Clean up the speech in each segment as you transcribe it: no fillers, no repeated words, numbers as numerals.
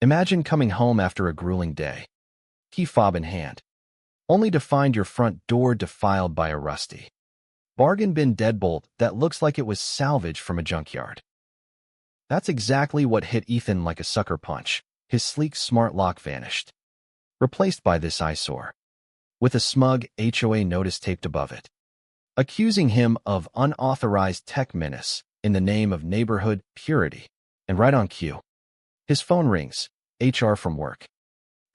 Imagine coming home after a grueling day, key fob in hand, only to find your front door defiled by a rusty bargain bin deadbolt that looks like it was salvaged from a junkyard. That's exactly what hit Ethan like a sucker punch. His sleek smart lock vanished, replaced by this eyesore, with a smug HOA notice taped above it, accusing him of unauthorized tech menace in the name of neighborhood purity. And right on cue, his phone rings, HR from work,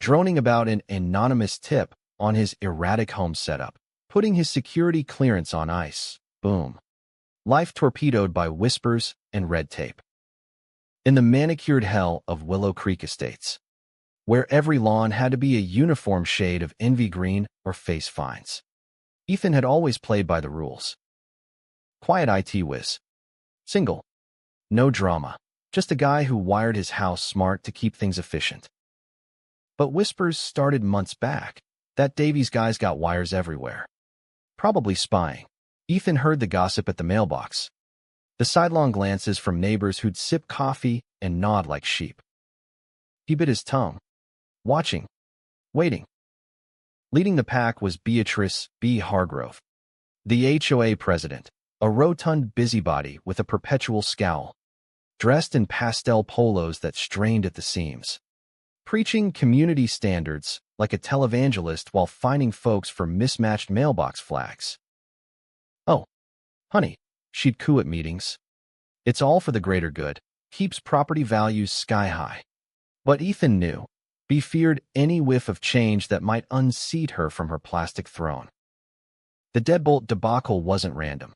droning about an anonymous tip on his erratic home setup, putting his security clearance on ice. Boom. Life torpedoed by whispers and red tape. In the manicured hell of Willow Creek Estates, where every lawn had to be a uniform shade of envy green or face fines, Ethan had always played by the rules. Quiet IT whiz. Single. No drama. Just a guy who wired his house smart to keep things efficient. But whispers started months back that Davies guys got wires everywhere. Probably spying. Ethan heard the gossip at the mailbox, the sidelong glances from neighbors who'd sip coffee and nod like sheep. He bit his tongue, watching, waiting. Leading the pack was Beatrice B. Hargrove, the HOA president, a rotund busybody with a perpetual scowl, dressed in pastel polos that strained at the seams, preaching community standards like a televangelist while fining folks for mismatched mailbox flags. "Oh, honey," she'd coo at meetings. "It's all for the greater good, keeps property values sky high." But Ethan knew, B feared any whiff of change that might unseat her from her plastic throne. The deadbolt debacle wasn't random.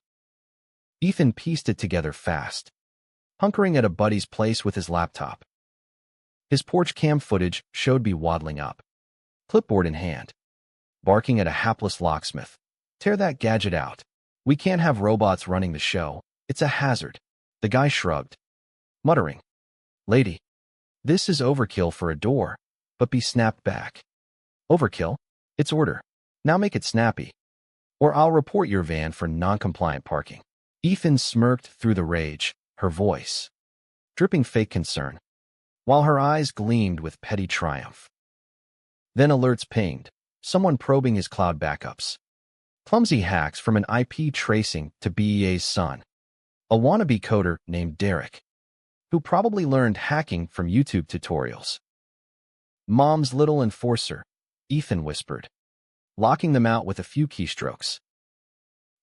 Ethan pieced it together fast, hunkering at a buddy's place with his laptop. His porch cam footage showed B waddling up, clipboard in hand, barking at a hapless locksmith. "Tear that gadget out. We can't have robots running the show. It's a hazard." The guy shrugged, muttering, "Lady, this is overkill for a door," but B snapped back. "Overkill? It's order. Now make it snappy, or I'll report your van for non-compliant parking." Ethan smirked through the rage, her voice dripping fake concern, while her eyes gleamed with petty triumph. Then alerts pinged, someone probing his cloud backups. Clumsy hacks from an IP tracing to BEA's son, a wannabe coder named Derek, who probably learned hacking from YouTube tutorials. "Mom's little enforcer," Ethan whispered, locking them out with a few keystrokes.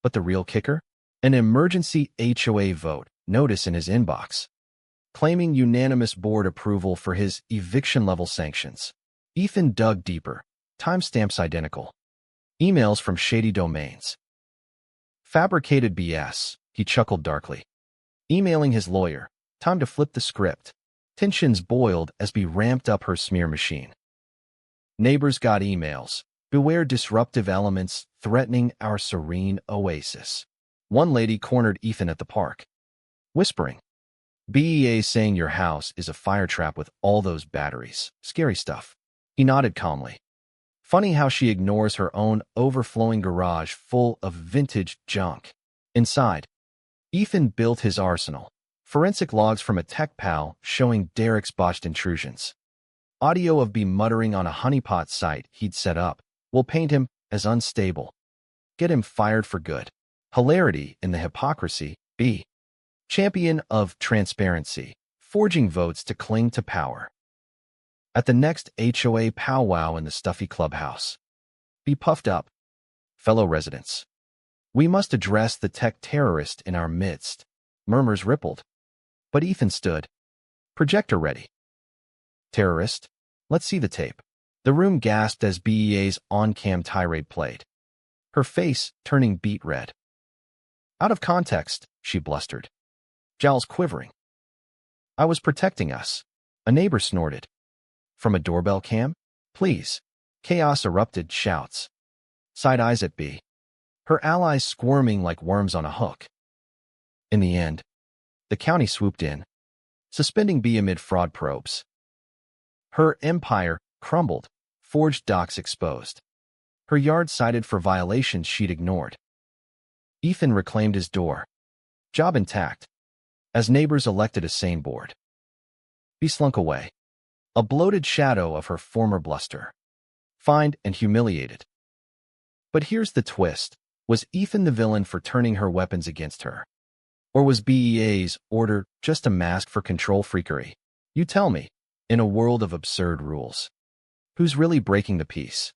But the real kicker? An emergency HOA vote notice in his inbox, claiming unanimous board approval for his eviction-level sanctions. Ethan dug deeper, timestamps identical. Emails from shady domains. Fabricated BS, he chuckled darkly. Emailing his lawyer, time to flip the script. Tensions boiled as B ramped up her smear machine. Neighbors got emails. "Beware disruptive elements threatening our serene oasis." One lady cornered Ethan at the park, whispering, "BEA saying your house is a fire trap with all those batteries. Scary stuff." He nodded calmly. Funny how she ignores her own overflowing garage full of vintage junk. Inside, Ethan built his arsenal. Forensic logs from a tech pal showing Derek's botched intrusions. Audio of B muttering on a honeypot site he'd set up. "We'll paint him as unstable. Get him fired for good." Hilarity in the hypocrisy. B. Champion of transparency, forging votes to cling to power. At the next HOA powwow in the stuffy clubhouse, B puffed up. "Fellow residents, we must address the tech terrorist in our midst." Murmurs rippled, but Ethan stood, projector ready. "Terrorist? Let's see the tape." The room gasped as BEA's on-cam tirade played, her face turning beet red. "Out of context," she blustered, jowls quivering. "I was protecting us," a neighbor snorted. "From a doorbell cam? Please." Chaos erupted, shouts. Side eyes at B, her allies squirming like worms on a hook. In the end, the county swooped in, suspending B amid fraud probes. Her empire crumbled, forged docs exposed. Her yard cited for violations she'd ignored. Ethan reclaimed his door, job intact, as neighbors elected a sane board. B slunk away, a bloated shadow of her former bluster. Fined and humiliated. But here's the twist. Was Ethan the villain for turning her weapons against her? Or was BEA's order just a mask for control freakery? You tell me, in a world of absurd rules. Who's really breaking the peace?